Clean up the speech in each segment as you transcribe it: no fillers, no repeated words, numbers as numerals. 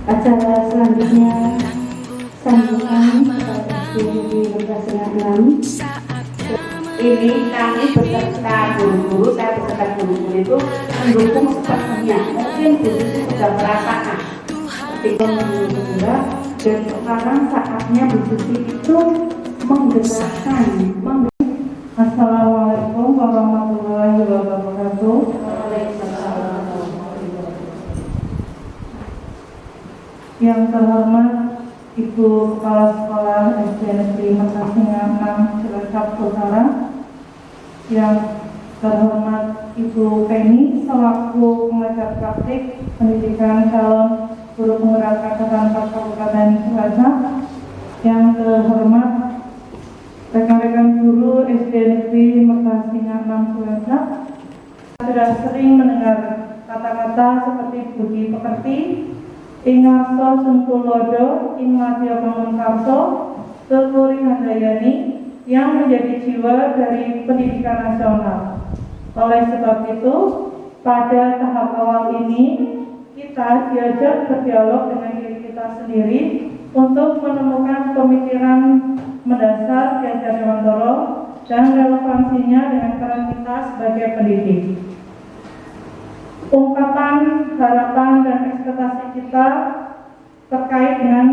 Acara selanjutnya sambutan kepada di Lokasi 6. Ini kami beserta guru-guru, saya beserta guru-guru itu mendukung sepenuhnya. Mungkin guru sudah merasakan ketika mengira, dan sekarang saatnya Bu Susi itu menggerakkan. Assalamualaikum warahmatullahi wabarakatuh. Yang terhormat Ibu Kepala Sekolah SD Negeri Mertasinga 6 Cilacap Utara, yang terhormat Ibu Penny selaku pengajar praktik pendidikan calon guru penggerak angkatan 4 Kabupaten Cilacap, yang terhormat rekan-rekan guru SD Negeri Mertasinga 6 Cilacap. Sudah sering mendengar kata-kata seperti budi pekerti, Ingarso Sungkulodo, Ingatio Bangunkarso, Tuturi Handayani, yang menjadi jiwa dari pendidikan nasional. Oleh sebab itu, pada tahap awal ini, kita diajak berdialog dengan diri kita sendiri untuk menemukan pemikiran mendasar Ki Hajar Dewantara dan relevansinya dengan peran kita sebagai pendidik. Ungkapan, harapan, dan ekspektasi kita terkait dengan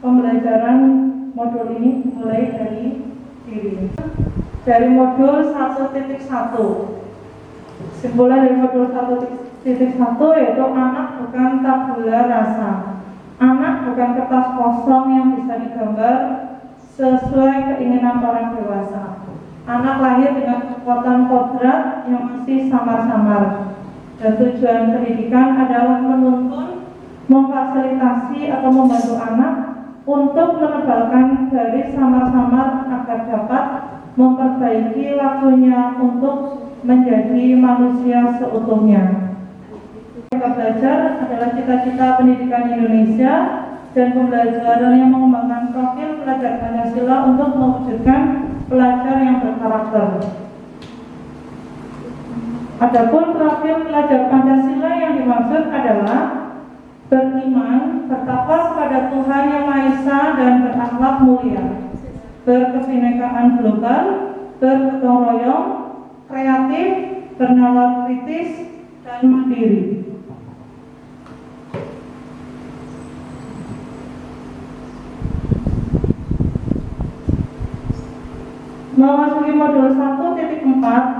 pembelajaran modul ini mulai dari diri. Dari modul 1.1, simpulan dari modul 1.1 yaitu anak bukan tabula rasa. Anak bukan kertas kosong yang bisa digambar sesuai keinginan orang dewasa. Anak lahir dengan kekuatan kodrat yang masih samar-samar. Dan tujuan pendidikan adalah menuntun, memfasilitasi atau membantu anak untuk menebalkan garis samar-samar agar dapat memperbaiki lakunya untuk menjadi manusia seutuhnya. Belajar adalah cita-cita pendidikan Indonesia, dan pembelajaran yang mengembangkan profil pelajar Pancasila untuk mewujudkan pelajar yang berkarakter. Adapun profil pelajar Pancasila yang dimaksud adalah beriman, bertakwa kepada Tuhan Yang Maha Esa dan berakhlak mulia, berkebinekaan global, bergotong royong, kreatif, bernalar kritis, dan mandiri. Memasuki modul 1.4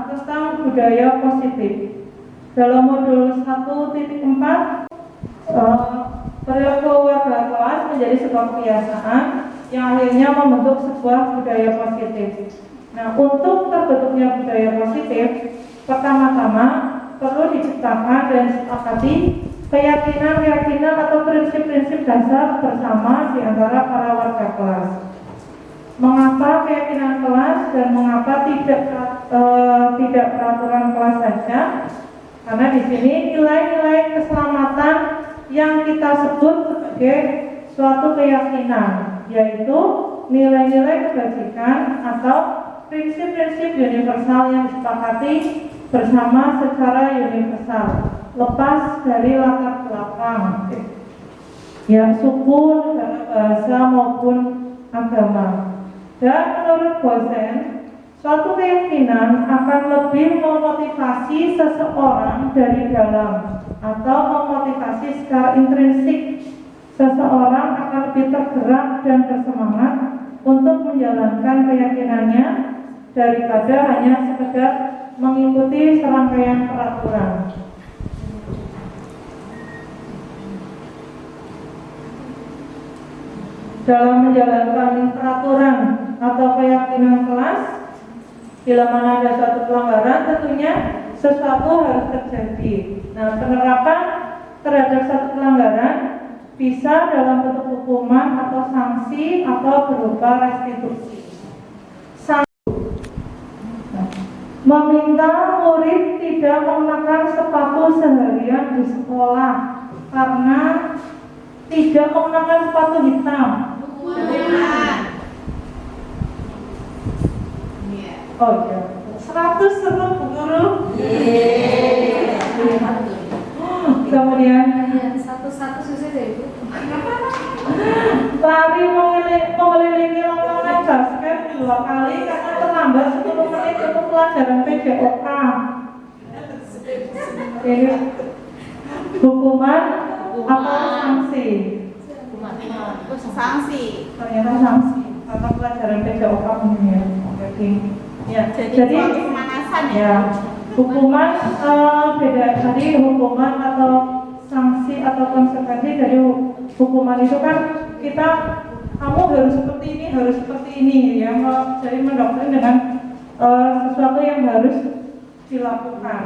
tentang budaya positif. Dalam modul 1.4, perilaku warga kelas menjadi sebuah kebiasaan yang akhirnya membentuk sebuah budaya positif. Nah, untuk terbentuknya budaya positif, pertama-tama perlu diciptakan dan disepakati keyakinan-keyakinan atau prinsip-prinsip dasar bersama di antara para warga kelas. Mengapa keyakinan kelas dan mengapa tidak peraturan kelas saja? Karena di sini nilai-nilai keselamatan yang kita sebut sebagai suatu keyakinan, yaitu nilai-nilai kebajikan atau prinsip-prinsip universal yang disepakati bersama secara universal, lepas dari latar belakang, suku, negara, bahasa maupun agama. Dan menurut Gosen, suatu keyakinan akan lebih memotivasi seseorang dari dalam atau memotivasi secara intrinsik. Seseorang akan lebih tergerak dan bersemangat untuk menjalankan keyakinannya daripada hanya sekedar mengikuti serangkaian peraturan. Dalam menjalankan peraturan atau keyakinan kelas, bila mana ada suatu pelanggaran, tentunya sesuatu harus terjadi. Nah, penerapan terhadap satu pelanggaran bisa dalam bentuk hukuman atau sanksi atau berupa restitusi. Meminta murid tidak menggunakan sepatu seharian di sekolah karena tidak menggunakan sepatu hitam. Oh iya, 100 untuk Bu Guru. Kemudian satu-satu susah deh Bu. lari mengelilingi lapangan basket 2 kali karena terlambat 10 menit untuk pelajaran PJOK. Jadi hukuman atau sanksi? Sanksi. Ternyata sanksi karena pelajaran PJOK mungkin ya. Oke. Ya, jadi pemanasan ya hukuman beda tadi hukuman atau sanksi atau konsekuensi dari hukuman itu kan kita kamu harus seperti ini ya, jadi mendoktrin dengan sesuatu yang harus dilakukan.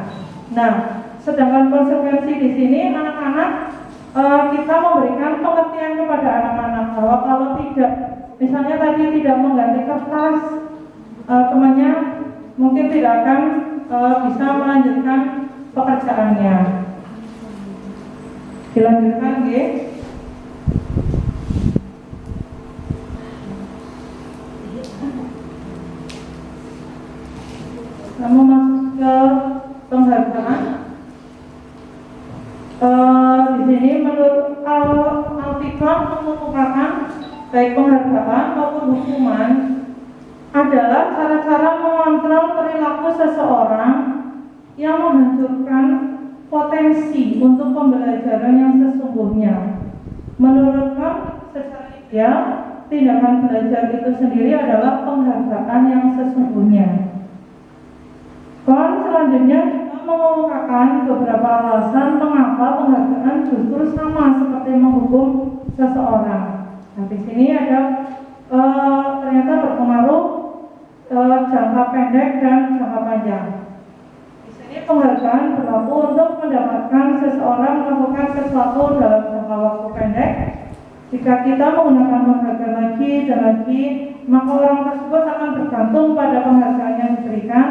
Nah, sedangkan konsekuensi di sini anak-anak kita memberikan pengertian kepada anak-anak bahwa kalau tidak, misalnya tadi tidak mengganti kertas, temannya mungkin tidak akan bisa melanjutkan pekerjaannya. Dilanjutkan, G. Kamu masuk ke penghargaan. Di sini menurut Al-Fikon mengemukakan baik penghargaan maupun hukuman adalah cara-cara mengontrol perilaku seseorang yang menghancurkan potensi untuk pembelajaran yang sesungguhnya. Menurut Kant, secara ideal, tindakan belajar itu sendiri adalah penghargaan yang sesungguhnya. Kant selanjutnya juga mengemukakan beberapa alasan mengapa penghargaan justru sama seperti menghukum seseorang. Nah, di sini ada ternyata berpengaruh jangka pendek dan jangka panjang. Di sini penghargaan berlaku untuk mendapatkan seseorang melakukan sesuatu dalam jangka waktu pendek. Jika kita menggunakan penghargaan lagi dan lagi, maka orang tersebut akan bergantung pada penghargaan yang diberikan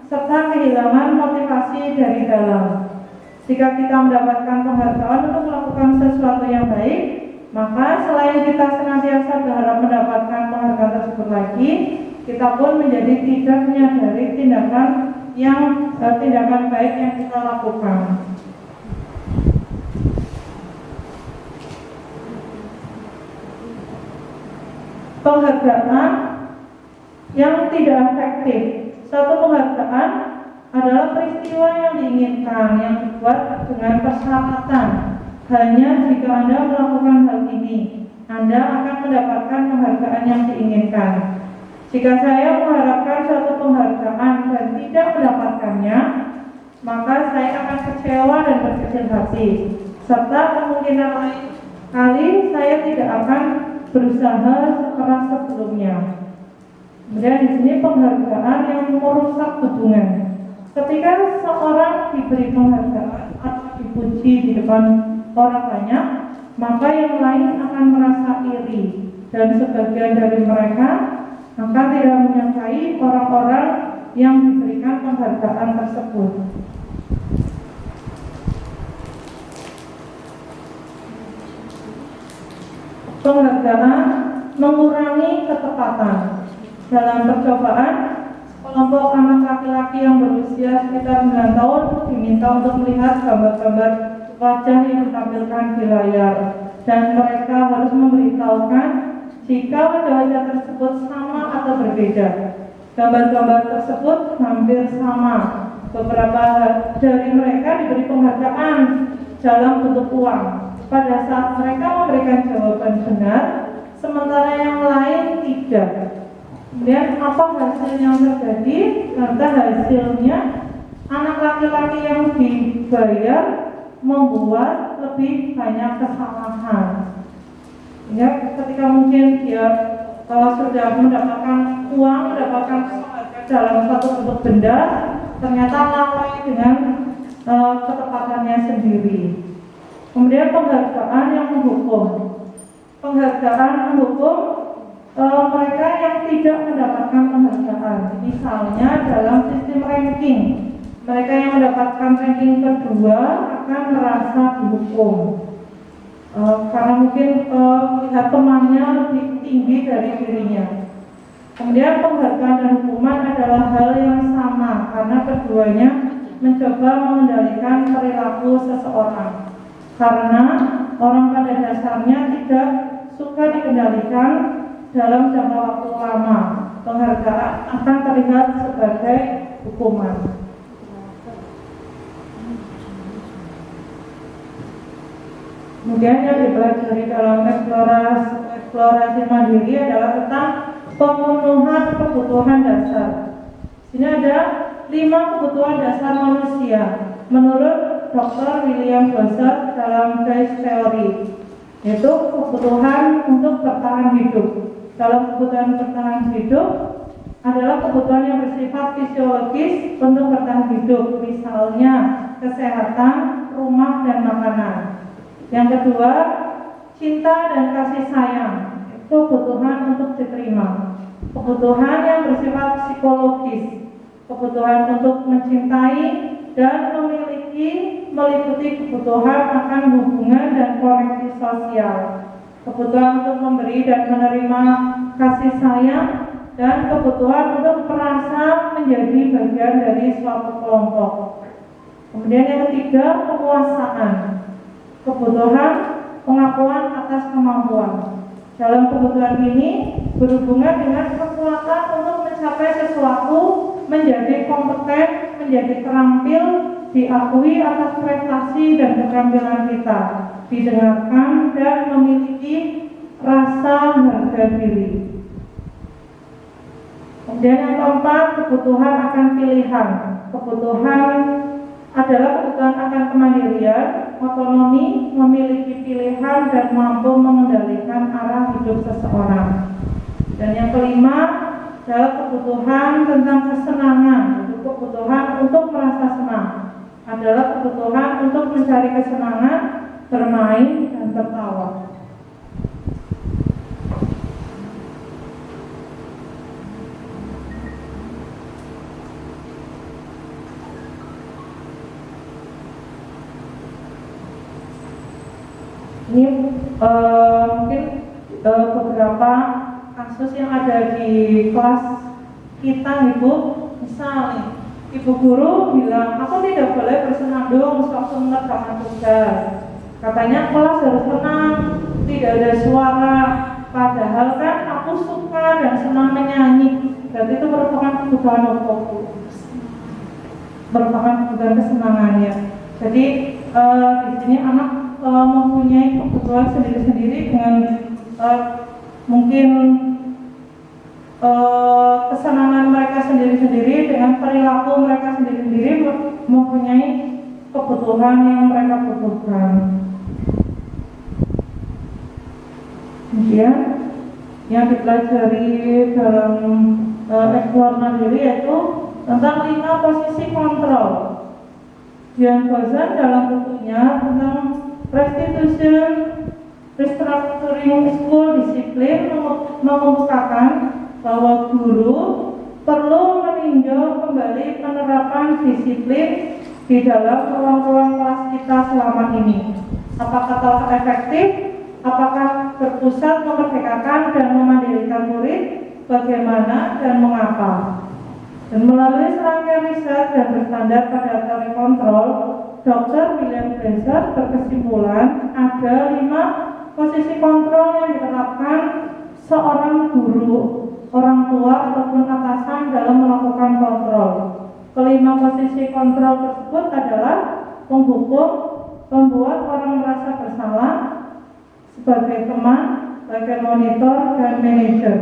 serta kehilangan motivasi dari dalam. Jika kita mendapatkan penghargaan untuk melakukan sesuatu yang baik, maka selain kita senantiasa berharap mendapatkan penghargaan tersebut lagi, kita pun menjadi tidak menyadari tindakan baik yang kita lakukan. Penghargaan yang tidak efektif. Satu penghargaan adalah peristiwa yang diinginkan yang dibuat dengan persyaratan. Hanya jika Anda melakukan hal ini, Anda akan mendapatkan penghargaan yang diinginkan. Jika saya mengharapkan suatu penghargaan dan tidak mendapatkannya, maka saya akan kecewa dan berkecil hati. Serta kemungkinan lain kali saya tidak akan berusaha sekeras sebelumnya. Kemudian di sini penghargaan yang merusak hubungan. Ketika seorang diberi penghargaan atau dipuji di depan orang banyak, maka yang lain akan merasa iri, dan sebagian dari mereka akan tidak menyukai orang-orang yang diberikan penghargaan tersebut. Penghargaan mengurangi ketepatan. Dalam percobaan, kelompok anak laki-laki yang berusia sekitar 9 tahun diminta untuk melihat gambar-gambar wajah yang ditampilkan di layar, dan mereka harus memberitahukan jika wajah-wajah tersebut sama atau berbeda. Gambar-gambar tersebut hampir sama. Beberapa dari mereka diberi penghargaan dalam bentuk uang pada saat mereka memberikan jawaban benar, sementara yang lain tidak. Kemudian apa hasil yang terjadi? Ternyata hasilnya anak laki-laki yang dibayar membuat lebih banyak kesalahan. Ya, ketika mungkin dia sudah mendapatkan uang, mendapatkan penghargaan dalam satu bentuk benda, ternyata lalai dengan ketepatannya sendiri. Kemudian penghargaan yang menghukum. Penghargaan menghukum mereka yang tidak mendapatkan penghargaan. Misalnya dalam sistem ranking, mereka yang mendapatkan ranking kedua akan merasa dihukum karena mungkin melihat temannya lebih tinggi dari dirinya. Kemudian penghargaan dan hukuman adalah hal yang sama karena keduanya mencoba mengendalikan perilaku seseorang. karena orang pada dasarnya tidak suka dikendalikan dalam jangka waktu lama. Penghargaan akan terlihat sebagai hukuman. Kemudian yang dipelajari dalam eksplorasi mandiri adalah tentang pemenuhan kebutuhan dasar. Sini ada 5 kebutuhan dasar manusia menurut Dr. William Glasser dalam Dice Theory, yaitu kebutuhan untuk bertahan hidup. Dalam kebutuhan bertahan hidup adalah kebutuhan yang bersifat fisiologis untuk bertahan hidup, misalnya kesehatan, rumah, dan makanan. Yang kedua, cinta dan kasih sayang, itu kebutuhan untuk diterima. Kebutuhan yang bersifat psikologis, kebutuhan untuk mencintai dan memiliki, meliputi kebutuhan akan hubungan dan koneksi sosial, kebutuhan untuk memberi dan menerima kasih sayang, dan kebutuhan untuk merasa menjadi bagian dari suatu kelompok. Kemudian yang ketiga, kepuasaan, kebutuhan pengakuan atas kemampuan. Dalam kebutuhan ini berhubungan dengan kekuatan untuk mencapai sesuatu, menjadi kompeten, menjadi terampil, diakui atas prestasi dan keterampilan kita, didengarkan dan memiliki rasa harga diri. Kemudian yang keempat, kebutuhan akan pilihan. Kebutuhan adalah kebutuhan akan kemandirian, otonomi, memiliki pilihan dan mampu mengendalikan arah hidup seseorang. Dan yang kelima adalah kebutuhan tentang kesenangan, yaitu kebutuhan untuk merasa senang. Adalah kebutuhan untuk mencari kesenangan, bermain dan tertawa. Ini mungkin beberapa kasus yang ada di kelas kita, Ibu. Misal nih, Ibu guru bilang, aku tidak boleh bersenandung waktu mengerjakan tugas. Katanya kelas harus tenang, tidak ada suara. Padahal kan aku suka dan senang menyanyi. Berarti itu merupakan kebutuhan aku, merupakan kebutuhan kesenangannya. Jadi di sini anak mempunyai kebutuhan sendiri-sendiri dengan mungkin kesenangan mereka sendiri-sendiri, dengan perilaku mereka sendiri-sendiri, mempunyai kebutuhan yang mereka butuhkan. Kemudian yang dipelajari dalam eksplorasi mandiri yaitu tentang 5 posisi kontrol. Jan Gozan dalam bukunya tentang Restitution Restructuring School Discipline mengemukakan bahwa guru perlu meninjau kembali penerapan disiplin di dalam ruang-ruang kelas kita selama ini. Apakah telah efektif? Apakah berpusat memerdekakan dan memandirikan murid? Bagaimana dan mengapa? Dan melalui serangkaian riset dan berstandar pada teori kontrol, Dr. William Glasser berkesimpulan ada 5 posisi kontrol yang diterapkan seorang guru, orang tua ataupun atasan dalam melakukan kontrol. Kelima posisi kontrol tersebut adalah penghukum, membuat orang merasa bersalah, sebagai teman, sebagai monitor dan manajer.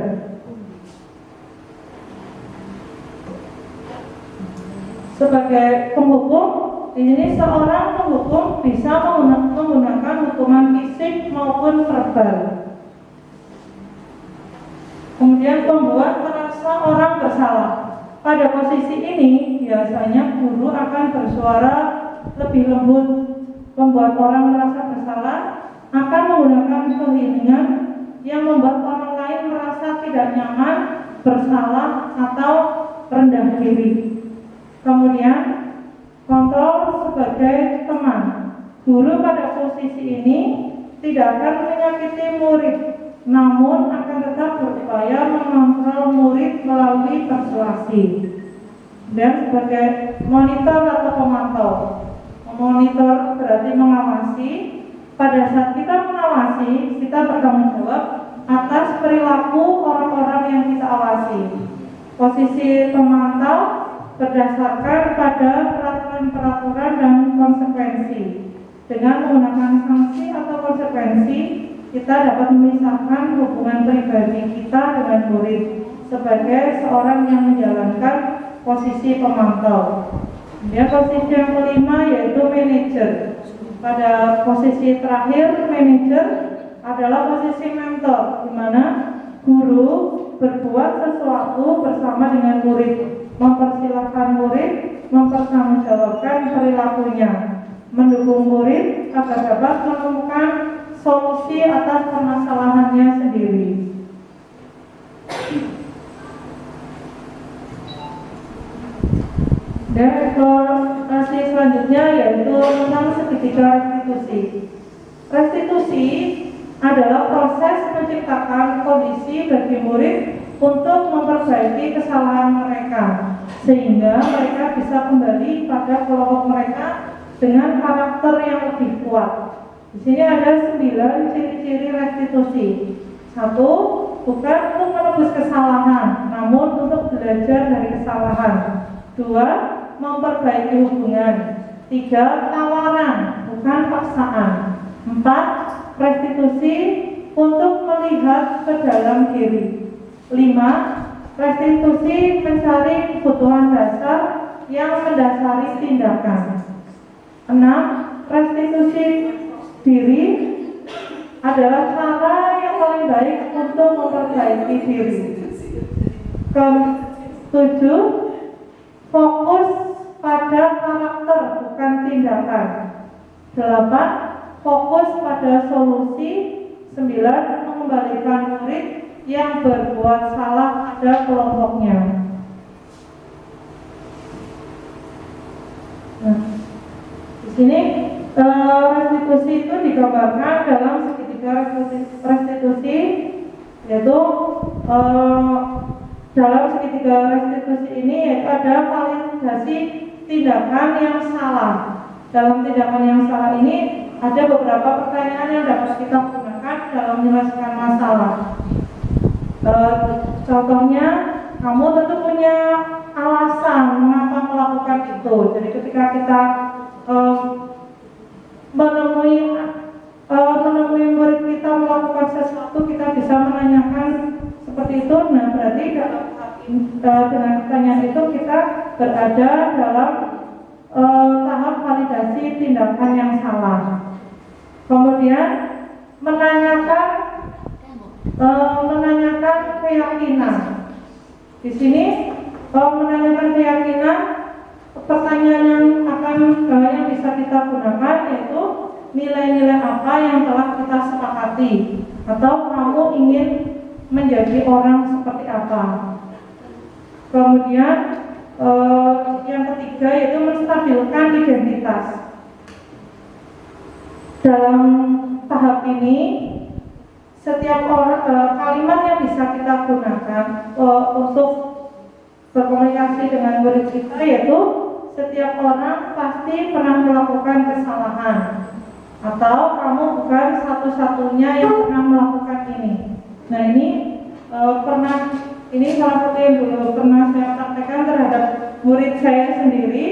Sebagai penghukum, di sini seorang penghukum bisa menggunakan hukuman fisik maupun verbal. Kemudian pembuat merasa orang bersalah. Pada posisi ini biasanya guru akan bersuara lebih lembut. Membuat orang merasa bersalah akan menggunakan keheningan yang membuat orang lain merasa tidak nyaman, bersalah atau rendah diri. Kemudian kontrol sebagai teman. Guru pada posisi ini tidak akan menyakiti murid, namun akan tetap berupaya mengontrol murid melalui persuasi. Dan sebagai monitor atau pemantau. Memonitor berarti mengawasi, pada saat kita mengawasi, kita bertanggung jawab atas perilaku orang-orang yang kita awasi. Posisi pemantau berdasarkan pada peraturan-peraturan dan konsekuensi. Dengan menggunakan sanksi atau konsekuensi, kita dapat memisahkan hubungan pribadi kita dengan murid sebagai seorang yang menjalankan posisi pemantau. Kemudian posisi yang kelima yaitu manajer. Pada posisi terakhir manajer adalah posisi mentor, di mana guru berbuat sesuatu bersama dengan murid, mempersilahkan murid mempertanggungjawabkan perilakunya, mendukung murid agar dapat menemukan solusi atas permasalahannya sendiri. Dan eksplorasi selanjutnya yaitu tentang segitiga restitusi. Restitusi adalah proses menciptakan kondisi bagi murid untuk memperbaiki kesalahan mereka, sehingga mereka bisa kembali pada kelompok mereka dengan karakter yang lebih kuat. Di sini ada 9 ciri-ciri restitusi. 1. Bukan untuk menebus kesalahan, namun untuk belajar dari kesalahan. 2. Memperbaiki hubungan. 3. Tawaran, bukan paksaan. 4. Restitusi untuk melihat ke dalam diri. 5. Restitusi mencari kebutuhan dasar yang mendasari tindakan. 6. Restitusi diri adalah cara yang paling baik untuk memperbaiki diri. 7. Fokus pada karakter bukan tindakan. 8. Fokus pada solusi. 9. Mengembalikan murid yang berbuat salah pada kelompoknya. Nah, di sini restitusi itu digambarkan dalam segitiga restitusi, yaitu dalam segitiga restitusi ini yaitu ada validasi tindakan yang salah. Dalam tindakan yang salah ini ada beberapa pertanyaan yang dapat kita gunakan dalam menyelesaikan masalah. Contohnya, kamu tentu punya alasan mengapa melakukan itu. Jadi ketika kita menemui murid kita melakukan sesuatu, kita bisa menanyakan seperti itu. Nah, berarti dengan pertanyaan itu kita berada dalam tahap validasi tindakan yang salah. Kemudian menanyakan keyakinan. Di sini menanyakan keyakinan, pertanyaan yang bisa kita gunakan yaitu nilai-nilai apa yang telah kita sepakati, atau kamu ingin menjadi orang seperti apa. Kemudian yang ketiga yaitu menstabilkan identitas. Dalam tahap ini setiap kalimat yang bisa kita gunakan untuk berkomunikasi dengan murid kita yaitu setiap orang pasti pernah melakukan kesalahan, atau kamu bukan satu-satunya yang pernah melakukan ini. Nah, ini salah satu yang dulu pernah saya praktekkan terhadap murid saya sendiri.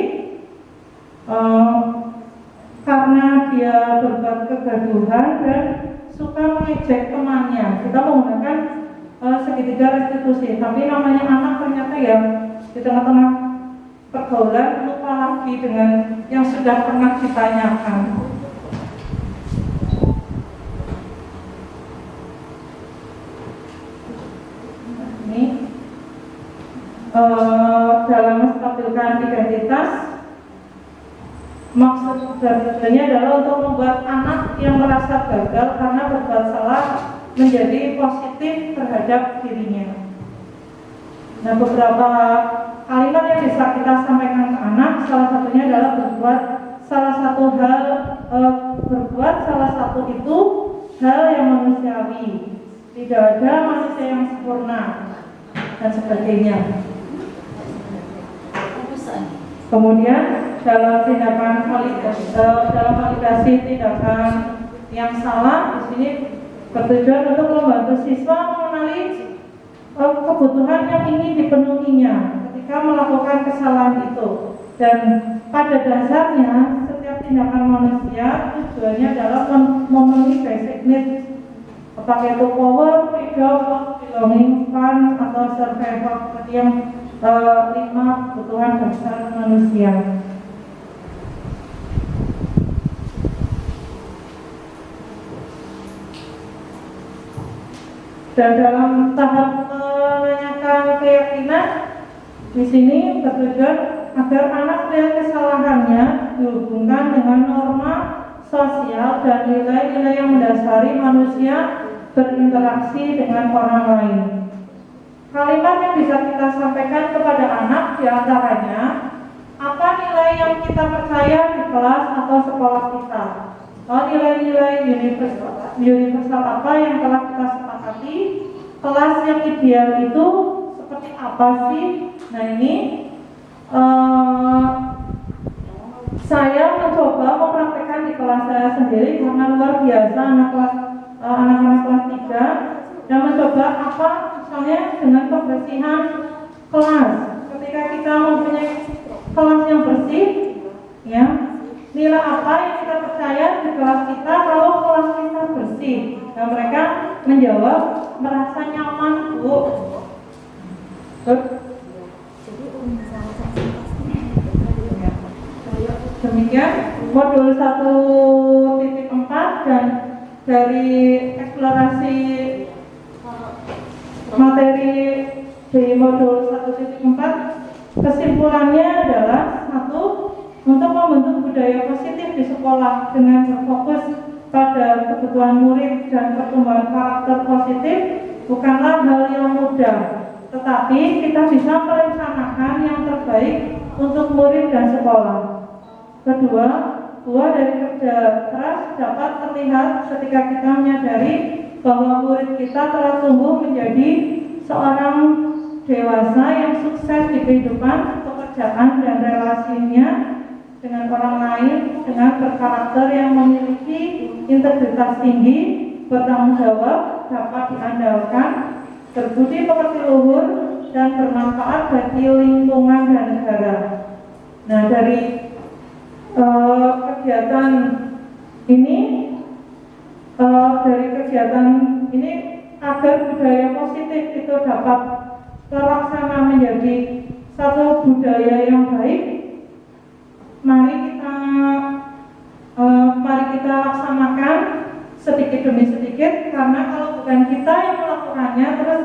Karena dia berbuat kegaduhan dan suka mengejek temannya, kita menggunakan segitiga restitusi. Tapi namanya anak ternyata ya di tengah-tengah pergaulan lupa lagi dengan yang sudah pernah ditanyakan. Ini dalam menstabilkan identitas, maksud tujuannya adalah untuk membuat anak yang merasa gagal karena berbuat salah menjadi positif terhadap dirinya. Nah, beberapa kalimat yang bisa kita sampaikan ke anak, salah satunya adalah berbuat salah satu itu hal yang manusiawi. Tidak ada manusia yang sempurna dan sebagainya. Kemudian dalam validasi tindakan Yang salah di sini bertujuan untuk membantu siswa mengenali kebutuhan yang ingin dipenuhinya ketika melakukan kesalahan itu. Dan pada dasarnya setiap tindakan manusia tujuannya adalah memenuhi basic needs, apakah itu power, freedom, belonging, fun, atau survival, seperti yang 5 kebutuhan dasar manusia. Dan dalam tahap menanyakan keyakinan di sini bertujuan agar anak melihat kesalahannya dihubungkan dengan norma sosial dan nilai-nilai yang mendasari manusia berinteraksi dengan orang lain. Kalimat yang bisa kita sampaikan kepada anak diantaranya, apa nilai yang kita percaya di kelas atau sekolah kita? Nilai-nilai universal apa yang telah kita sepakati? Kelas yang ideal itu seperti apa sih? Nah ini saya mencoba mempraktekkan di kelas saya sendiri karena luar biasa anak-anak kelas 3 dan mencoba apa misalnya dengan kebersihan kelas. Ketika kita mempunyai kelas yang bersih, ya, nilai apa yang kita percaya di kelas kita kalau kelas kita bersih? Dan mereka menjawab merasa nyaman, Bu. Demikian modul 1.4 dan dari eksplorasi materi di modul 1.4 kesimpulannya adalah 1. Untuk membentuk budaya positif di sekolah dengan berfokus pada kebutuhan murid dan pertumbuhan karakter positif bukanlah hal yang mudah, tetapi kita bisa merencanakan yang terbaik untuk murid dan sekolah. Kedua, buah dari kerja keras dapat terlihat ketika kita menyadari bahwa murid kita telah tumbuh menjadi seorang dewasa yang sukses di kehidupan, pekerjaan, dan relasinya dengan orang lain dengan berkarakter yang memiliki integritas tinggi, bertanggung jawab, dapat diandalkan, berbudi pekerti luhur, dan bermanfaat bagi lingkungan dan negara. Nah, dari kegiatan ini agar budaya positif itu dapat terlaksana menjadi satu budaya yang baik, mari kita laksanakan sedikit demi sedikit, karena kalau bukan kita yang melakukannya terus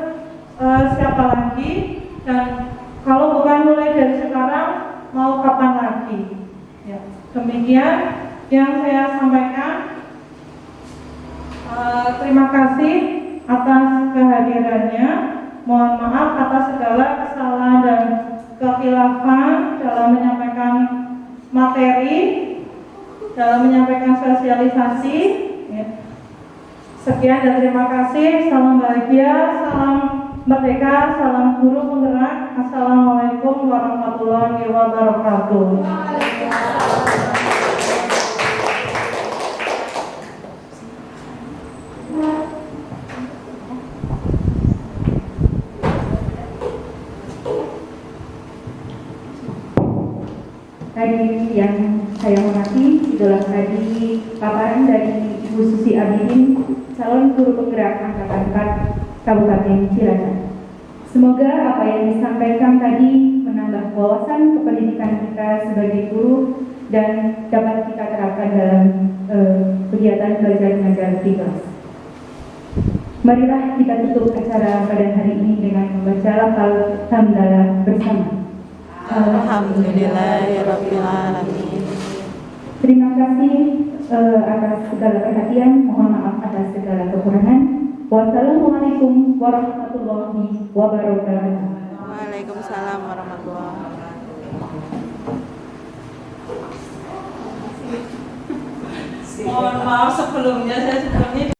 siapa lagi, dan kalau bukan mulai dari sekarang mau kapan lagi, ya. Demikian yang saya sampaikan. Terima kasih atas kehadirannya. Mohon maaf atas segala kesalahan dan kekhilafan dalam menyampaikan materi, dalam menyampaikan sosialisasi, ya. Sekian dan terima kasih. Salam bahagia, salam merdeka, salam guru penggerak. Assalamualaikum warahmatullahi wabarakatuh. Tadi yang saya hormati adalah tadi paparan dari Ibu Susi Abidin, calon guru penggerak Angkatan 4 Kabupaten Cilacap. Semoga apa yang disampaikan tadi menambah wawasan kependidikan kita sebagai guru dan dapat kita terapkan dalam kegiatan belajar mengajar di kelas. Marilah kita tutup acara pada hari ini dengan membaca lafal hamdalah bersama. Alhamdulillahirabbil alamin. Terima kasih atas segala perhatian, mohon maaf atas segala kekurangan. Wassalamualaikum warahmatullahi wabarakatuh. Waalaikumsalam warahmatullahi wabarakatuh. Mohon maaf sebelumnya, saya sebelumnya